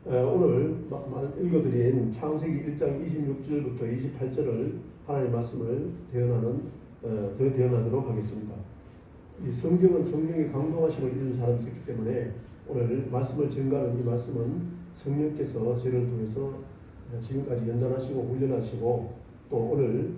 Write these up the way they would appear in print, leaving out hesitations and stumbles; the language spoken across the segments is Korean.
오늘 읽어드린 창세기 1장 26절부터 28절을 하나님의 말씀을 대언하도록 하겠습니다. 이 성경은 성령의 강동하심을 이룬 사람이 있기 때문에 오늘 말씀을 증거하는 이 말씀은 성령께서 저를 통해서 지금까지 연단하시고 훈련하시고 또 오늘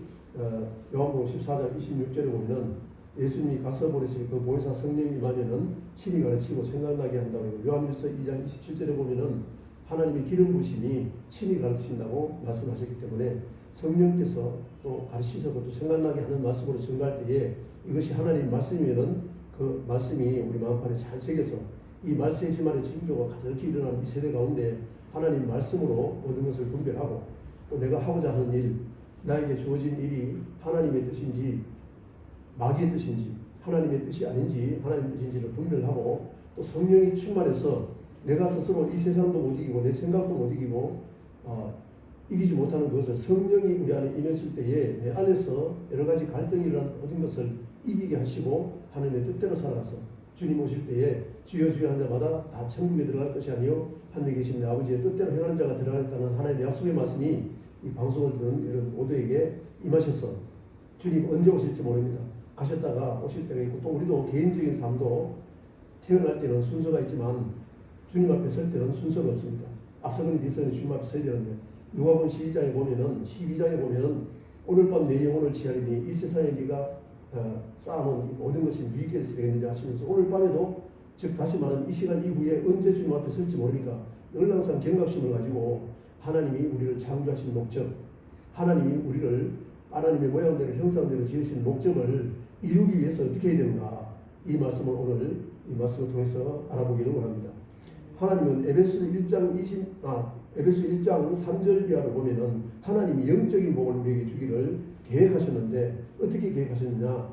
요한복음 14장 26절에 보면 예수님이 가서 보내실 그 보혜사 성령이 임하면은 친히 가르치고 생각나게 한다고 하고 요한일서 2장 27절에 보면은 하나님의 기름 부으심이 친히 가르치신다고 말씀하셨기 때문에 성령께서 또 가르치시고 또 생각나게 하는 말씀으로 증거할 때에 이것이 하나님 말씀이면은 그 말씀이 우리 마음판에 잘 새겨서 이 말세지만의 징조가 가득히 일어나는 이 세대 가운데 하나님 말씀으로 모든 것을 분별하고 또 내가 하고자 하는 일, 나에게 주어진 일이 하나님의 뜻인지 마귀의 뜻인지 하나님의 뜻이 아닌지 하나님의 뜻인지를 분별하고 또 성령이 충만해서 내가 스스로 이 세상도 못 이기고 내 생각도 못 이기고 이기지 못하는 것을 성령이 우리 안에 임했을 때에 내 안에서 여러 가지 갈등이 일어난 모든 것을 이기게 하시고 하나님의 뜻대로 살아가서 주님 오실 때에 주여 주여 한 자마다 다 천국에 들어갈 것이 아니요 하늘에 계신 내 아버지의 뜻대로 행하는 자가 들어가겠다는 하나님의 약속의 말씀이 이 방송을 듣는 여러분 모두에게 임하셔서 주님 언제 오실지 모릅니다. 가셨다가 오실 때가 있고 또 우리도 개인적인 삶도 태어날 때는 순서가 있지만 주님 앞에 설 때는 순서가 없습니다. 앞서거니 뒤서거니 주님 앞에 서야 되는데 누가복음 12장에 보면은 오늘 밤 내 영혼을 취하리니 이 세상에 네가 쌓아놓은 모든 것이 누구에게서 되겠느냐 하시면서 오늘 밤에도 즉 다시 말하면 이 시간 이후에 언제 주님 앞에 설지 모르니까 늘 항상 경각심을 가지고 하나님이 우리를 창조하신 목적, 하나님이 우리를 하나님의 모양대로 형상대로 지으신 목적을 이루기 위해서 어떻게 해야 되는가 이 말씀을 오늘 이 말씀을 통해서 알아보기를 원합니다. 하나님은 에베소 1장 3절 이하로 보면은 하나님이 영적인 복을 우리에게 주기를 계획하셨는데 어떻게 계획하셨느냐?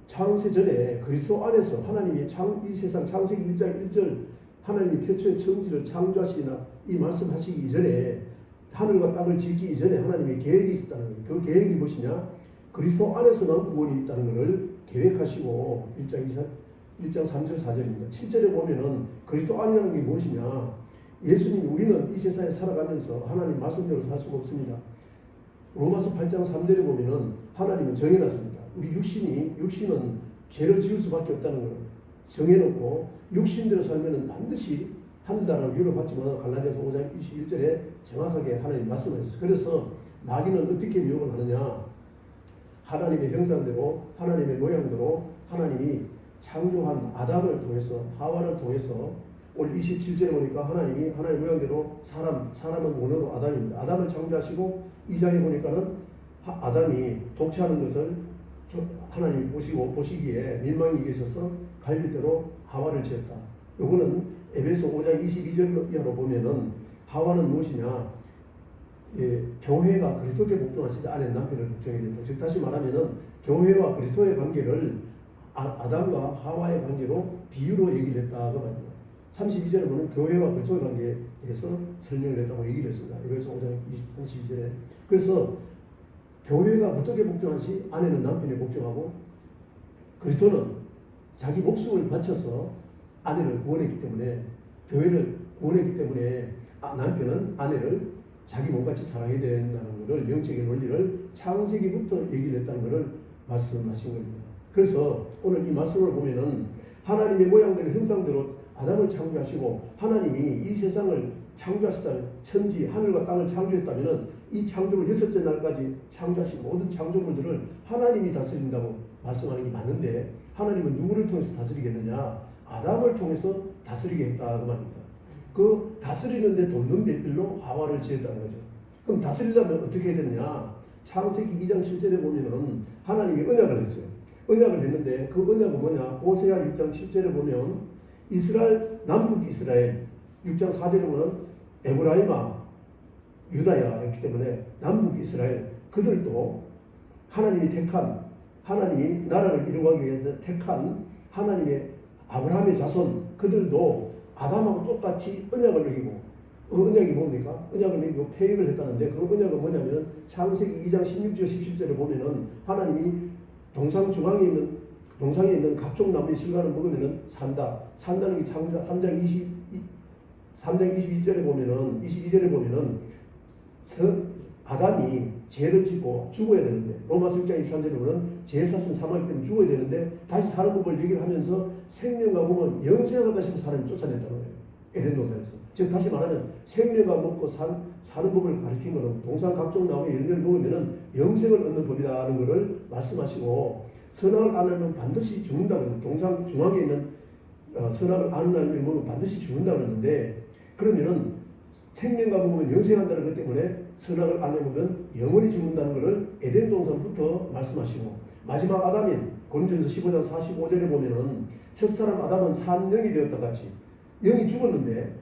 창세 전에 그리스도 안에서 하나님이 이 세상 창세기 1장 1절 하나님이 태초에 천지를 창조하시나 이 말씀하시기 이전에 하늘과 땅을 짓기 이전에 하나님의 계획이 있었다는 거예요. 그 계획이 무엇이냐? 그리스도 안에서만 구원이 있다는 것을 계획하시고 1장 3절 4절입니다. 7절에 보면은 그리스도 안이라는 게 무엇이냐? 예수님 우리는 이 세상에 살아가면서 하나님 말씀대로 살 수가 없습니다. 로마서 8장 3절에 보면은 하나님은 정해놨습니다. 우리 육신은 죄를 지을 수밖에 없다는 걸 정해놓고 육신대로 살면은 반드시 하늘나라를 위로받지만 갈라디아서 5장 21절에 정확하게 하나님 말씀하셨어요. 그래서 마귀는 어떻게 미혹을 하느냐? 하나님의 형상대로 하나님의 모양대로 하나님이 창조한 아담을 통해서 하와를 통해서 오늘 27절에 보니까 하나님이 하나님의 모양대로 사람은 원어로 아담입니다. 아담을 창조하시고 2장에 보니까는 아담이 독차하는 것을 하나님이 보시기에 민망히 계셔서 갈빗대로 하와를 지었다. 요거는 에베소 5장 22절 이하로 보면은 하와는 무엇이냐? 교회가 그리스도께 복종하실 때 아내 남편을 복종해야 된다. 즉 다시 말하면은 교회와 그리스도의 관계를 아담과 하와의 관계로 비유로 얘기를 했다고 말합니다. 32절에 보면 교회와 그리스도의 관계에서 설명을 했다고 얘기를 했습니다. 에베소 5장 32절에. 그래서 교회가 어떻게 복종하시? 아내는 남편에 복종하고 그리스도는 자기 목숨을 바쳐서 아내를 구원했기 때문에 교회를 구원했기 때문에 남편은 아내를 자기 몸같이 사랑해야 된다는 것을 영적인 원리를 창세기부터 얘기를 했다는 것을 말씀하신 겁니다. 그래서 오늘 이 말씀을 보면은 하나님의 모양대로 형상대로 아담을 창조하시고 하나님이 이 세상을 창조하시다 천지 하늘과 땅을 창조했다면은 이 창조물 6째 날까지 창조하신 모든 창조물들을 하나님이 다스린다고 말씀하는 게 맞는데 하나님은 누구를 통해서 다스리겠느냐? 아담을 통해서 다스리게 했다고 말입니다. 그 다스리는데 돕는 배필로 하와를 지었다는 거죠. 그럼 다스리려면 어떻게 해야 되느냐? 창세기 2장 7절에 보면은 하나님이 언약을 했어요. 언약을 했는데 그 언약은 뭐냐? 호세아 6장 10절에 보면 이스라엘 남북 이스라엘 6장 4절에 보면 에브라임아 유다야 했기 때문에 남북 이스라엘 그들도 하나님이 택한 하나님이 나라를 이루기 위해서 택한 하나님의 아브라함의 자손 그들도 아담하고 똑같이 언약을 매기고 그 언약이 뭡니까? 언약을 매기고 폐역을 했다는데 그 언약은 뭐냐면 창세기 2장 16절 17절에 보면은 하나님이 동상에 있는 각종 나무의 실과를 먹으면 산다. 산다는 게 창세기 3장 3장 22절에 보면은 아담이 죄를 짓고 죽어야 되는데, 로마서 6장 23절에 보면 죄 샀은 사망이기 때문에 죽어야 되는데 다시 사는 법을 얘기를 하면서 생명과 몸은 영생을 가지고 사람이 쫓아냈다는 거예요. 에덴 동산에서. 즉 다시 말하면 생명과 먹고 사는 법을 가르친 것은 동산 각종 나무의 열매를 먹으면 영생을 얻는 법이라는 것을 말씀하시고, 선악을 안 하면 반드시 죽는다는, 동산 중앙에 있는 선악을 안 하면 먹으면 반드시 죽는다고 그러는데, 그러면은 생명과 먹으면 영생한다는 것 때문에 선악을 안 해보면 영원히 죽는다는 것을 에덴 동산부터 말씀하시고, 마지막 아담인 고린도전서 15장 45절에 보면은 첫사람 아담은 산 영이 되었다 같이 영이 죽었는데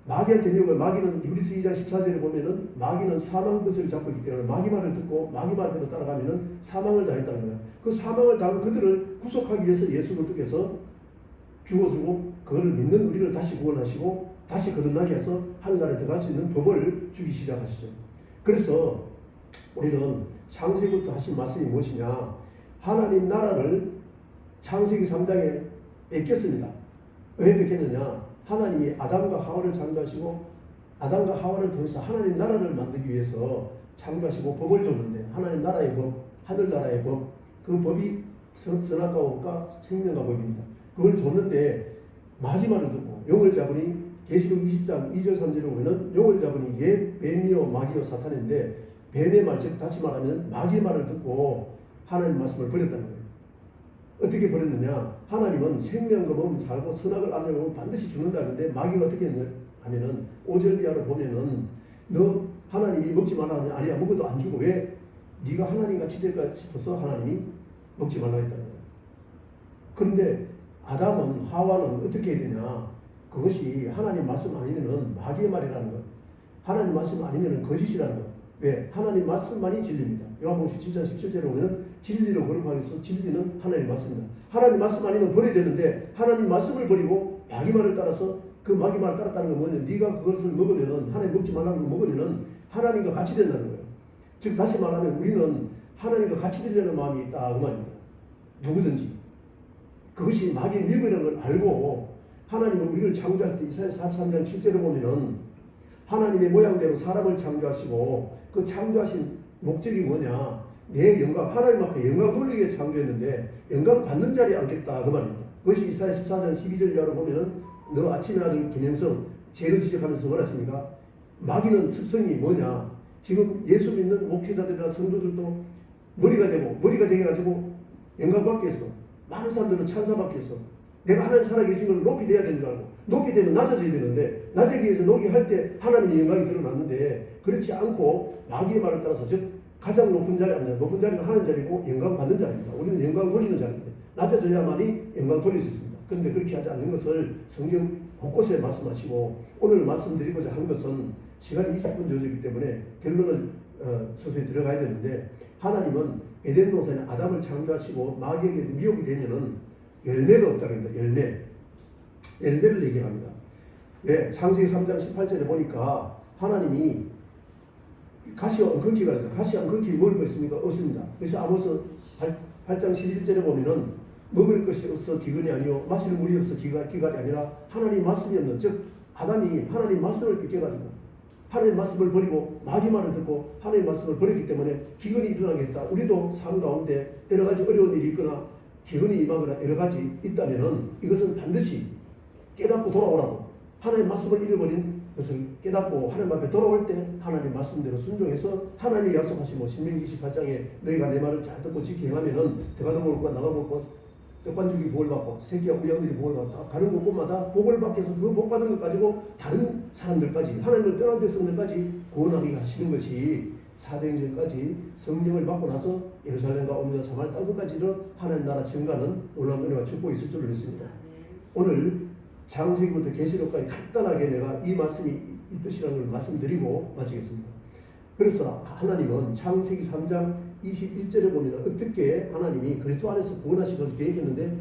마귀한테 미혹을, 마귀는 히브리서 2장 14절에 보면은 마귀는 사망 것을 잡고 있기 때문에 마귀 말을 듣고 마귀 말대로 따라가면은 사망을 당했다는 거야. 그 사망을 당한 그들을 구속하기 위해서 예수 그리스도께서 죽어주고 그걸 믿는 우리를 다시 구원하시고 다시 거듭나게 해서 하늘나라에 들어갈 수 있는 법을 주기 시작하시죠. 그래서 우리는 창세기부터 하신 말씀이 무엇이냐? 하나님 나라를 창세기 3장에 뺏겼습니다. 왜 뺏겼느냐? 하나님이 아담과 하와를 창조하시고 아담과 하와를 통해서 하나님 나라를 만들기 위해서 창조하시고 법을 줬는데, 하나님 나라의 법, 하늘나라의 법, 그 법이 선악과 법과 생명과 법입니다. 그걸 줬는데 마귀 말을 듣고 용을 잡으니, 계시록 20장 2절 3절에 보면은 용을 잡으니 옛 뱀이요 마귀요 사탄인데, 뱀의 말, 즉 다시 말하면 마귀 말을 듣고 하나님 말씀을 버렸다는 거예요. 어떻게 버렸느냐? 하나님은 생명과 몸 살고 선악을 안 하면 반드시 죽는다는데 마귀가 어떻게 했냐 하면은 5절 이하로 보면은 너 하나님이 먹지 말라 하냐? 아니야, 먹어도 안 죽어. 왜? 네가 하나님같이 될까 싶어서 하나님이 먹지 말라 했다는 거예요. 그런데 아담은, 하와는 어떻게 해야 되냐? 그것이 하나님 말씀 아니면은 마귀의 말이라는 것, 하나님 말씀 아니면은 거짓이라는 것. 왜? 하나님 말씀만이 진리입니다. 요한복음 17장 17절에 보면 진리로 거룩하기 위해서 진리는 하나님 말씀입니다. 하나님 말씀 아니면 버려야 되는데 하나님 말씀을 버리고 마귀 말을 따라서, 그 마귀 말을 따랐다는 건 뭐냐면 네가 그것을 먹으면은, 하나님 먹지 말라는 걸 먹으면은 하나님과 같이 된다는 거예요. 즉 다시 말하면 우리는 하나님과 같이 되려는 마음이 있다 그 말입니다. 누구든지. 그것이 마귀의 미혹이라는 걸 알고, 하나님은 우리를 창조할 때 이사야 43장 7절에 보면은 하나님의 모양대로 사람을 창조하시고 그 창조하신 목적이 뭐냐? 내 영광, 하나님 앞에 영광 돌리게 창조했는데 영광 받는 자리에 앉겠다 그 말입니다. 그것이 이사야 14장 12절 이하로 보면은 너 아침의 아들 김영성 죄를 지적하면서 뭐라 했습니까? 마귀는 습성이 뭐냐? 지금 예수 믿는 목회자들이나 성도들도 머리가 되게 가지고 영광 받게 했어. 많은 사람들은 찬사 받게 했어. 내가 하나님 살아계신 걸 높이 돼야 되는 줄 알고, 높이 되면 낮아져야 되는데 낮아지기 위해서 높이 할 때 하나님의 영광이 드러났는데, 그렇지 않고 마귀의 말을 따라서, 즉 가장 높은 자리에 앉아, 높은 자리는 하나님 자리고 영광 받는 자리입니다. 우리는 영광 돌리는 자리인데 낮아져야만이 영광 돌릴 수 있습니다. 그런데 그렇게 하지 않는 것을 성경 곳곳에 말씀하시고, 오늘 말씀드리고자 한 것은 시간이 20분 저주이기 때문에 결론을 서서히 들어가야 되는데, 하나님은 에덴 동산에 아담을 창조하시고 마귀에게 미혹이 되면은 열매가 없다고 합니다. 열매를 얘기합니다. 왜? 창세기 3장 18절에 보니까 하나님이 가시와 엉겅퀴가 있어요. 가시와 엉겅퀴 먹을 거 있습니까? 없습니다. 그래서 아모스 8장 11절에 보면은 먹을 것이 없어 기근이 아니요 마실 물이 없어 기갈이 아니라 하나님 말씀이 없는, 즉 아담이 하나님 말씀을 뺏겨가지고 하나님 말씀을 버리고 마귀 말을 듣고 하나님 말씀을 버렸기 때문에 기근이 일어나게 했다. 우리도 삶 가운데 여러 가지 어려운 일이 있거나 기근이 임하거나 여러 가지 있다면은 이것은 반드시 깨닫고 돌아오라고, 하나님 말씀을 잃어버린 것을 깨닫고 하나님 앞에 돌아올 때 하나님 말씀대로 순종해서 하나님이 약속하신 신명기 28장에 너희가 내 말을 잘 듣고 지키 행하면은 들어가도 먹을 것 나가 먹을 것 떡반죽이 복을 받고 새끼와 우양들이 복을 받고 가는 곳곳마다 복을 받게 해서 그 복 받은 것 가지고 다른 사람들까지, 하나님을 떠난 백성들까지 구원하게 하시는 것이 사도행전까지 성령을 받고 나서 예루살렘과 오므리와 사마리아 땅끝까지도 하나님 나라 증가는 놀라운 은혜와 축복이 있을 줄로 믿습니다. 오늘 창세기부터 계시록까지 간단하게 내가 이 말씀이 이 뜻이라는 걸 말씀드리고 마치겠습니다. 그래서 하나님은 창세기 3장 21절에 보면 어떻게 하나님이 그리스도 안에서 구원하시기를 계획했는데,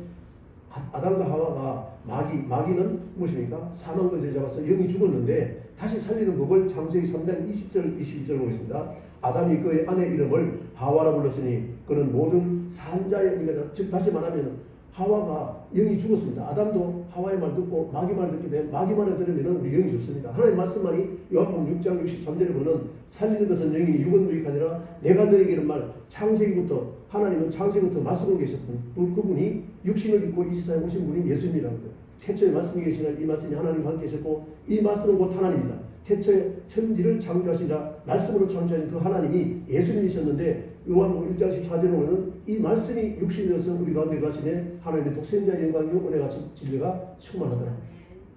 아담과 하와가 마귀는 무엇입니까? 사망 것을 잡아서 영이 죽었는데 다시 살리는 법을 창세기 3장 20절 22절 보겠습니다. 아담이 그의 아내 이름을 하와라 불렀으니 그는 모든 산자의, 즉 다시 말하면 하와가 영이 죽었습니다. 아담도 하와의 말 듣고 마귀 말 듣게 되면 마귀 말을 들으면 우리 영이 죽습니다. 하나님 말씀만이 요한복음 6장 63절에 보면 살리는 것은 영이니 육은 무익 아니라 내가 너에게 이런 말 창세기부터 하나님은 창세기부터 말씀을 계셨던 그분이 육신을 입고 이 세상에 오신 분이 예수님이라는 거예요. 태초에 말씀이 계시나 이 말씀이 하나님과 함께 계셨고 이 말씀은 곧 하나님이다. 태초에 천지를 창조하시라 말씀으로 창조하신 그 하나님이 예수님이셨는데 요한복음 1장 14절에 보면 이 말씀이 육신이 되어서 우리 가운데 가시네 하나님의 독생자의 영광이요 은혜가 진리가 충만하더라.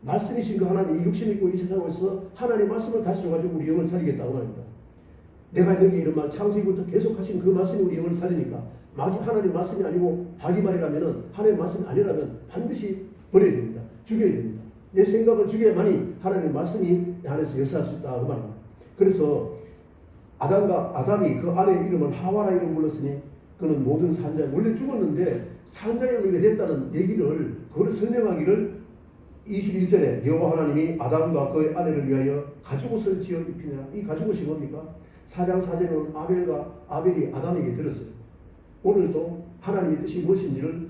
말씀이신 그 하나님이 육신을 입고 이 세상에 오셔서 하나님의 말씀을 다시 줘가지고 우리 영을 살리겠다고 말합니다. 내가 너에게 이런 말 창세기부터 계속 하신 그 말씀이 우리 영을 살리니까 하나님 말씀이 아니고 자기 말이라면 하나님 말씀이 아니라면 반드시 버려야 됩니다. 죽여야 됩니다. 내 생각을 죽여야만이 하나님의 말씀이 내 안에서 역사할 수 있다 그 말입니다. 그래서 아담이 그 아내의 이름을 하와라 이름 불렀으니 그는 모든 산자에 원래 죽었는데 산자에 물게 됐다는 얘기를 그걸 설명하기를 21절에 여호와 하나님이 아담과 그의 아내를 위하여 가죽옷을 지어 입히니라. 이 가죽옷이 뭡니까? 4장 4절에는 아벨이 아담에게 들었어요. 오늘도 하나님의 뜻이 무엇인지를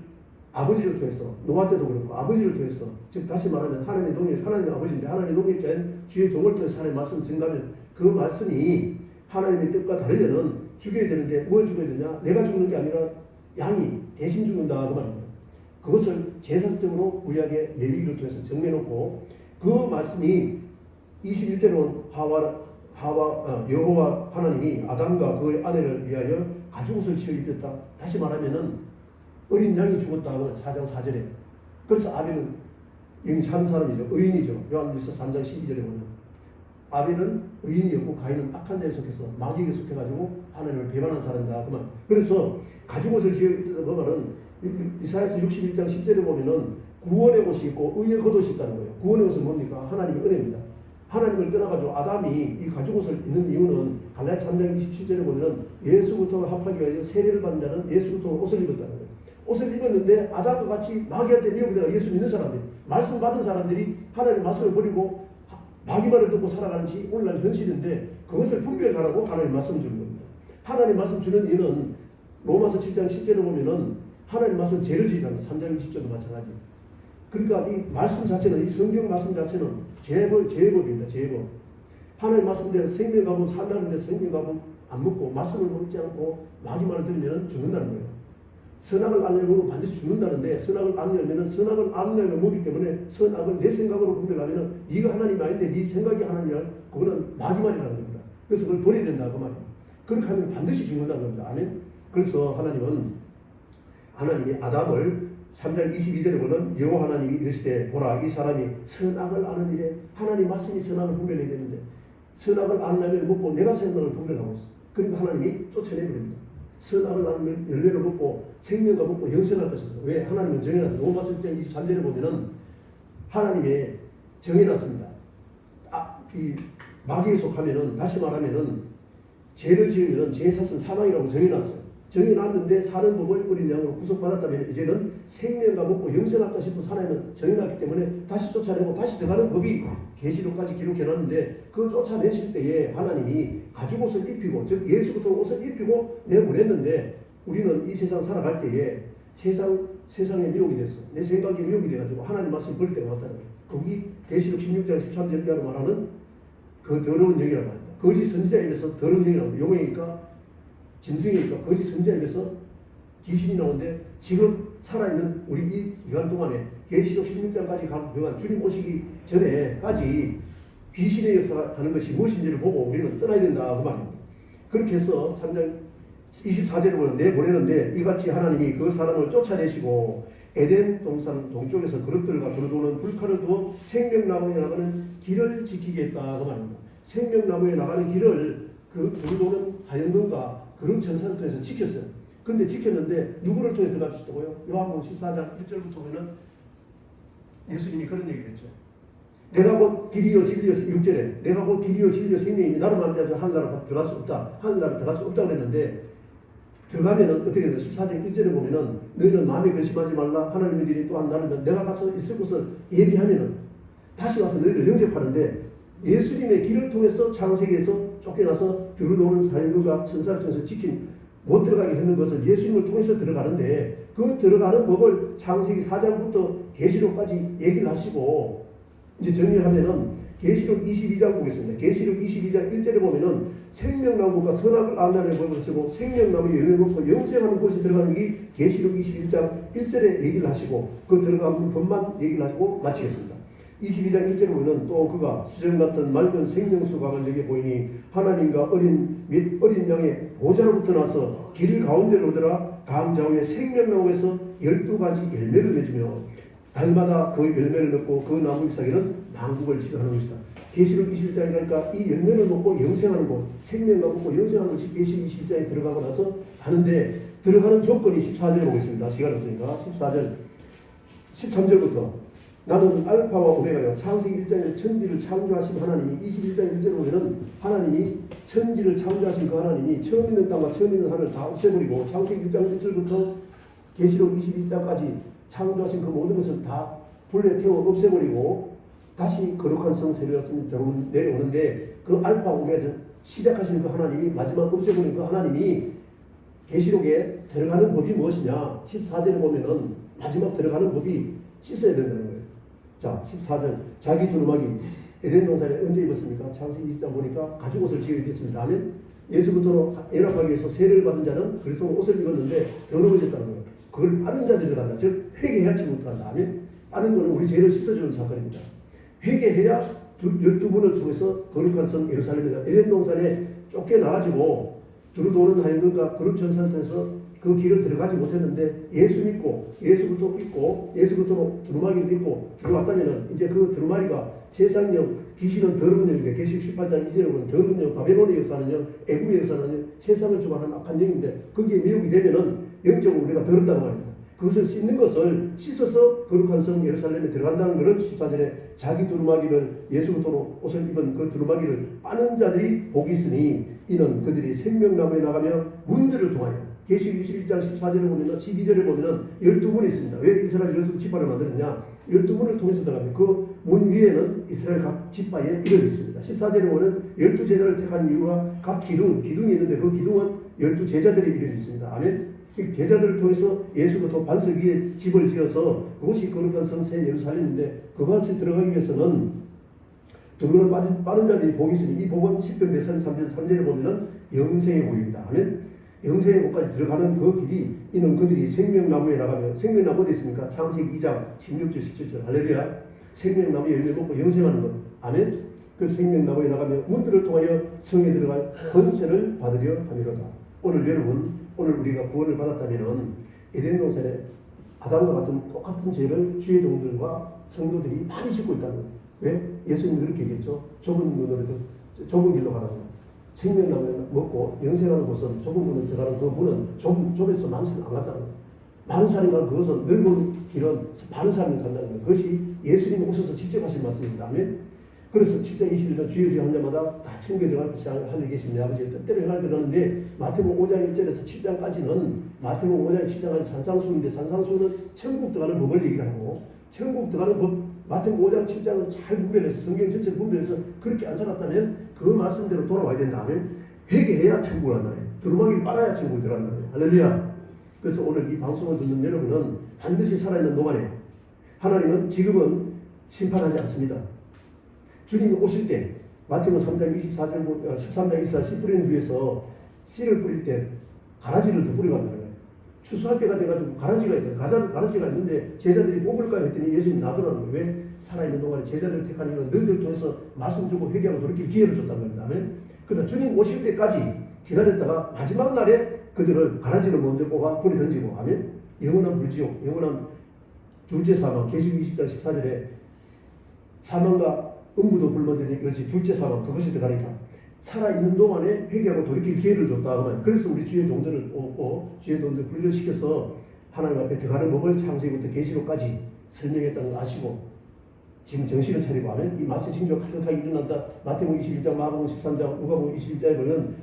아버지를 통해서 노아 때도 그렇고 아버지를 통해서 즉 다시 말하면 하나님의 아버지인데 하나님의 동역자인 주의 종을 통해서 하나님의 말씀 증가하면 그 말씀이 하나님의 뜻과 다르려는 죽여야 되는데 뭘 죽여야 되냐? 내가 죽는 게 아니라 양이 대신 죽는다 그 말입니다. 그것을 제사적으로 구약의 레위기를 통해서 정해놓고 그 말씀이 21절은 여호와 하나님이 아담과 그의 아내를 위하여 가죽옷을 지어 입혔다. 다시 말하면은 어린 양이 죽었다고 4장 4절에. 그래서 아벨은 영이 사는 사람이죠. 의인이죠. 요한일서 3장 12절에 보면 아벨은 의인이었고 가인은 악한 자에 속해서 마귀에게 속해가지고 하나님을 배반한 사람이다. 그만. 그래서 가죽옷을 지어 입혔다 그 말은 이사야서 61장 10절에 보면은 구원의 옷이 있고 의의 겉옷이 있다는 거예요. 구원의 옷은 뭡니까? 하나님의 은혜입니다. 하나님을 떠나가지고 아담이 이 가죽옷을 입는 이유는 갈라디아 3장 27절에 보면 예수부터 합하기 위하여 세례를 받는 자는 예수부터 옷을 입었다는 거예요. 옷을 입었는데 아담과 같이 마귀한테 미혹되다가 예수 믿는 사람들, 말씀 받은 사람들이 하나님의 말씀을 버리고 마귀 말을 듣고 살아가는지 오늘날 현실인데 그것을 분별하라고 하나님의 말씀 주는 겁니다. 하나님의 말씀 주는 이유는 로마서 7장 10절에 보면은 하나님의 말씀 죄를 지으라는 3장 20절도 마찬가지. 그러니까 이 말씀 자체는 이 성경 말씀 자체는 죄법입니다. 죄법. 하나님 말씀대로 생명 가면 산다는데 생명 가면 안 먹고 말씀을 먹지 않고 마귀 말을 들으면 죽는다는 거예요. 선악을 안 열면 반드시 죽는다는데 선악을 안 열면 선악을 안 열면 먹기 때문에 선악을 내 생각으로 분별하면 네가 하나님이 아닌데 네 생각이 하나님이야. 그거는 마귀 말이라는 겁니다. 그래서 그걸 버려야 된다 그 말입니다. 그렇게 하면 반드시 죽는다는 겁니다. 아멘. 그래서 하나님이 아담을 3장 22절에 보면 여호와 하나님이 이르시되 보라 이 사람이 선악을 아는 일에 하나님 말씀이 선악을 분별해야 되는데 선악을 아는 열매를 먹고 내가 선악을 분별하고 있어. 그러니까 하나님이 쫓아내버립니다. 선악을 아는 열매를 먹고 생명과 먹고 영생할 것입니다. 왜? 하나님은 정해놨다. 로마서 1장 23절에 보면은 하나님이 정해놨습니다. 이 마귀에 속하면은 다시 말하면은 죄를 지으면은 죄 샀은 사망이라고 정해놨어요. 정해놨는데 사는 법을 어린 양으로 구속받았다면 이제는 생명과 먹고 영생할까 싶은 하나님은 정해놨기 때문에 다시 쫓아내고 다시 들어가는 법이 계시록까지 기록해놨는데 그 쫓아내실 때에 하나님이 가죽옷을 입히고 즉 예수부터 옷을 입히고 내보냈는데 우리는 이 세상 살아갈 때에 세상에 미혹이 됐어. 내 생각에 미혹이 돼가지고 하나님 말씀 버릴 때가 왔다는 거예요. 거기 계시록 16장 13절 이하로 말하는 그 더러운 영이라고 합니다. 거짓 선지자에 대해서 더러운 영이라고 용이니까 짐승이니까 거짓 선지자에 대해서 귀신이 나오는데 지금 살아있는 우리 이 기간 동안에 계시록 16장까지 간 주님 오시기 전에까지 귀신의 역사가 하는 것이 무엇인지를 보고 우리는 떠나야 된다 그 말입니다. 그렇게 해서 3장 24절에 보면 내보내는데 이같이 하나님이 그 사람을 쫓아내시고 에덴 동산 동쪽에서 그릇들과 두루도는 불칼을 두어 생명나무에 나가는 길을 지키겠다 그 말입니다. 생명나무에 나가는 길을 그 두루도는 하연금과 그런 전사를 통해서 지켰어요. 그런데 지켰는데 누구를 통해서 들어갈 수 있다고요? 요한복음 14장 1절부터 보면 예수님이 그런 얘기를 했죠. 내가 곧 길이요 진리요 6절에 내가 곧 길이요 진리요 생명이니 나를 만나지 하늘나라 들어갈 수 없다. 하늘나라 들어갈 수 없다고 그랬는데 들어가면은 어떻게 되나 14장 1절에 보면은 너희는 마음에 근심하지 말라. 하나님의 일이 또한 나를 내가 가서 있을 곳을 얘기하면은 다시 와서 너희를 영접하는데 예수님의 길을 통해서 창세기에서 쫓겨나서 들어오는 사람들과 천사를 통해서 지킨 못 들어가게 했는 것을 예수님을 통해서 들어가는데 그 들어가는 법을 창세기 4장부터 계시록까지 얘기를 하시고 이제 정리하면은 계시록 22장 보겠습니다. 계시록 22장 1절에 보면은 생명나무가 선악을 알라는 법을 쓰고 생명나무 열매 먹고 영생하는 곳에 들어가는 게 계시록 21장 1절에 얘기를 하시고 그 들어가는 법만 얘기를 하시고 마치겠습니다. 22장 1절에 보면 또 그가 수정 같은 맑은 생명수각을 내게 보이니 하나님과 어린 양의 보좌로부터 나서 길 가운데로 오더라. 강자우의 생명나무에서 12가지 열매를 맺으며 달마다 그 열매를 맺고 그 나무 잎사귀는 만국을 지배하는 것이다. 계시록 21장에 가니까 이 열매를 먹고 영생하는 곳, 생명과 먹고 영생하는 것이 계시록 21장에 들어가고 나서 하는데 들어가는 조건이 14절에 보겠습니다. 시간 없으니까 14절 13절부터 나는 알파와 오메가요. 창세기 1장에 천지를 창조하신 하나님이 21장 1절에 보면은 하나님이 천지를 창조하신 그 하나님이 처음 있는 땅과 처음 있는 하늘을 다 없애버리고 창세기 1장 1절부터 계시록 22장까지 창조하신 그 모든 것을 다 불에 태워 없애버리고 다시 거룩한 성세를 내려오는데 그 알파 오메가 시작하신 그 하나님이 마지막 없애버린 그 하나님이 계시록에 들어가는 법이 무엇이냐 14절에 보면은 마지막 들어가는 법이 씻어야 된다는 거예요. 자 14절 자기 두루마기 에덴 동산에 언제 입었습니까? 창세기 20장 보니까 가죽 옷을 지어 입었습니다. 아멘. 예수부터 연합하기 위해서 세례를 받은 자는 그리스도 옷을 입었는데 더러워졌다는 거예요. 그걸 빠른 자들이 들어간다. 즉 회개해야지 못한다. 아멘. 빠른 것은 우리 죄를 씻어주는 사건입니다. 회개해야 12분을 통해서 거룩한 성 예루살렘이다. 에덴 동산에 쫓겨나가지고 두루도는 하인들과 거룩 전사를 통해서 그 길을 들어가지 못했는데 예수 믿고 예수부터 믿고 예수부터 두루마기를 믿고 들어왔다면 이제 그 두루마리가 세상령 귀신은 더러운 영인데 계시록 18장 2절에 보면 더러운 영 바벨론의 역사는 영 애국의 역사는 영 세상을 주관하는 악한 영인데 거기에 미혹이 되면은 영적으로 우리가 더럽다고 말입니다. 그것을 씻는 것을 씻어서 거룩한 성 예루살렘에 들어간다는 것을 14절에 자기 두루마기를 예수부터 옷을 입은 그 두루마기를 빠는 자들이 복이 있으니 이는 그들이 생명나무에 나가며 문들을 통하여 계시록 21장 14절에 보면 12절에 보면 12문이 있습니다. 왜 이스라엘 열두 지파를 만들었냐? 12문을 통해서 들어가면 그 문 위에는 이스라엘 각 지파의 이름이 있습니다. 14절에 보면 12제자를 택한 이유가 각 기둥이 있는데 그 기둥은 12제자들의 이름이 있습니다. 아멘. 제자들을 통해서 예수부터 반석 위에 집을 지어서 그것이 거룩한 성세 예루살렘인데 그것에 들어가기 위해서는 두루를 빠른 자들이 복이 있으니 이 복은 10편 133편 3절에 보면 영생의 복입니다. 아멘. 영생의 복까지 들어가는 그 길이 이는 그들이 생명나무에 나가면 생명나무 어디 있습니까? 창세기 2장 16절 17절 할렐루야. 생명나무에 열매 먹고 영생하는 것. 아멘. 그 생명나무에 나가며 문들을 통하여 성에 들어갈 권세를 받으려 함이로다. 오늘 여러분 오늘 우리가 구원을 받았다면 에덴 동산에 아담과 같은 똑같은 죄를 주의 종들과 성도들이 많이 싣고 있다는 거예요. 왜? 예수님이 그렇게 얘기했죠. 좁은 문으로 좁은 길로 가라고. 생명나무를 먹고 영생하는 곳은 좁은 문으로 들어가는 그 문은 좁아서 많은 사람이 안 간다는 거예요. 많은 사람이 가는 그것은 넓은 길은 많은 사람이 간다는 거예요. 그것이 예수님이 오셔서 직접 하신 말씀입니다. 아멘. 그래서 7장 21절 주여 한 자마다 다 천국에 들어갈 것이 하늘에 계신 내 아버지의 뜻대로 행하게 들어가는데 마태복음 5장 1절에서 7장까지는 마태복음 5장 7장까지 산상수인데 산상수는 천국 들어가는 법을 얘기를 하고 천국 들어가는 법 마태복음 5장 7장은 잘 분별해서 성경 전체를 분별해서 그렇게 안 살았다면 그 말씀대로 돌아와야 된다 하면 회개해야 천국을 간다. 두루마기를 빨아야 천국을 들어간다. 할렐루야. 그래서 오늘 이 방송을 듣는 여러분은 반드시 살아있는 동안에 하나님은 지금은 심판하지 않습니다. 주님이 오실 때 마태복음 3장 24절 13장 24절 씨 뿌리는 위에서 씨를 뿌릴 때 가라지를 더 뿌려간다는 거예요. 추수할 때가 돼가지고 가라지가 있어요. 가라지가 있는데 제자들이 뽑을까 했더니 예수님이 놔두라는 거예요. 왜? 살아있는 동안에 제자들을 택한 이유는 너희들 통해서 말씀 주고 회개하고 돌이킬 기회를 줬단 말입니다. 아멘. 그러나 주님 오실 때까지 기다렸다가 마지막 날에 그들을 가라지를 먼저 뽑아 불에 던지고 아멘. 영원한 불지옥, 영원한 둘째 사망, 계시록 20장 14절에 사망과 음부도 굶어들니 이것이 둘째 사망, 그것이 들어가니까 살아있는 동안에 회개하고 돌이킬 기회를 줬다 하면 그래서 우리 주의 종들을 얻고 주의 종들을 훈련시켜서 하나님 앞에 들어가는 법을 창세기부터 계시록까지 설명했다는 걸 아시고 지금 정신을 차리고 하면 이 말세 징조가 가득하게 일어난다. 마태복음 21장, 마가복음 13장, 누가복음 21장에 보면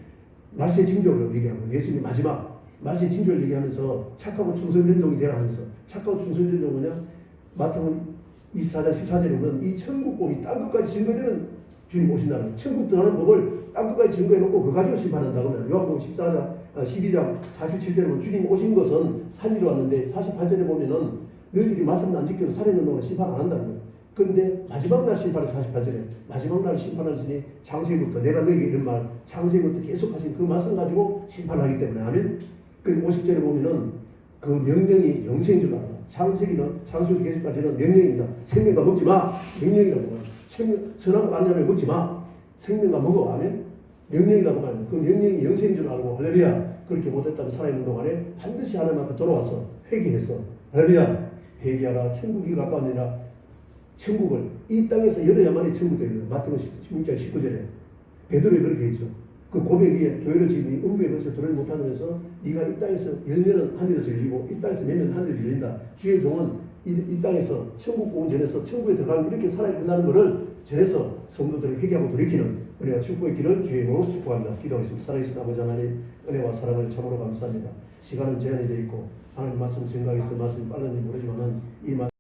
말세 징조를 얘기하고 예수님이 마지막 말세 징조를 얘기하면서 착하고 충성된 종이 되라 하면서 착하고 충성된 종은 뭐냐? 마태복음 24장 14절에 보면 이 천국복이 땅 끝까지 증거되는 주님 오신다는 천국 들어가는 법을 땅끝까지 증거해놓고 그거 가지고 심판한다 그러면 요한복음 12장 47절에 보면 주님 오신 것은 살리러 왔는데 48절에 보면은 너희들이 말씀 안 지켜도 살아있는 동안 심판 안 한다는 거예요. 그런데 마지막 날 심판을 48절에 마지막 날 심판하시니 창세기부터 내가 너희에게 이런 말 창세기부터 계속 하신 그 말씀 가지고 심판하기 때문에 아멘. 그 50절에 보면은 그 명령이 영생인 줄 알아. 창세기 계속까지는 명령입니다. 생명과 먹지 마. 명령이라고 말해요. 선하고 아니라면 먹지 마. 생명과 먹어. 아멘. 명령이라고 말해요. 그 명령이 영생인 줄 알고 할렐루야. 그렇게 못했다면 살아있는 동안에 반드시 하나님 앞에 돌아와서 회개해서 할렐루야. 회개하라. 천국이 가까웠느니라. 천국을 이 땅에서 열어야만이 천국 되는 마태복음 16장 19절에 베드로에 그렇게 했죠. 그 고백 위에 교회를 지으니 음부에 거기서 들어오지 못하면서 네가 이 땅에서 열면은 하늘에서 열리고 이 땅에서 매면 하늘에서 열린다. 주의 종은 이 땅에서 천국 온 전에서 천국에 들어가면 이렇게 살아야 된다는 것을 전해서 성도들을 회개하고 돌이키는 은혜와 축복의 길을 주의 이름으로 축복합니다. 기도하겠습니다. 살아계신 아버지 하나님 은혜와 사랑을 참으로 감사합니다. 시간은 제한이 되어 있고 하나님 말씀 증가하겠어 말씀이 빠른지 모르지만은 이 말씀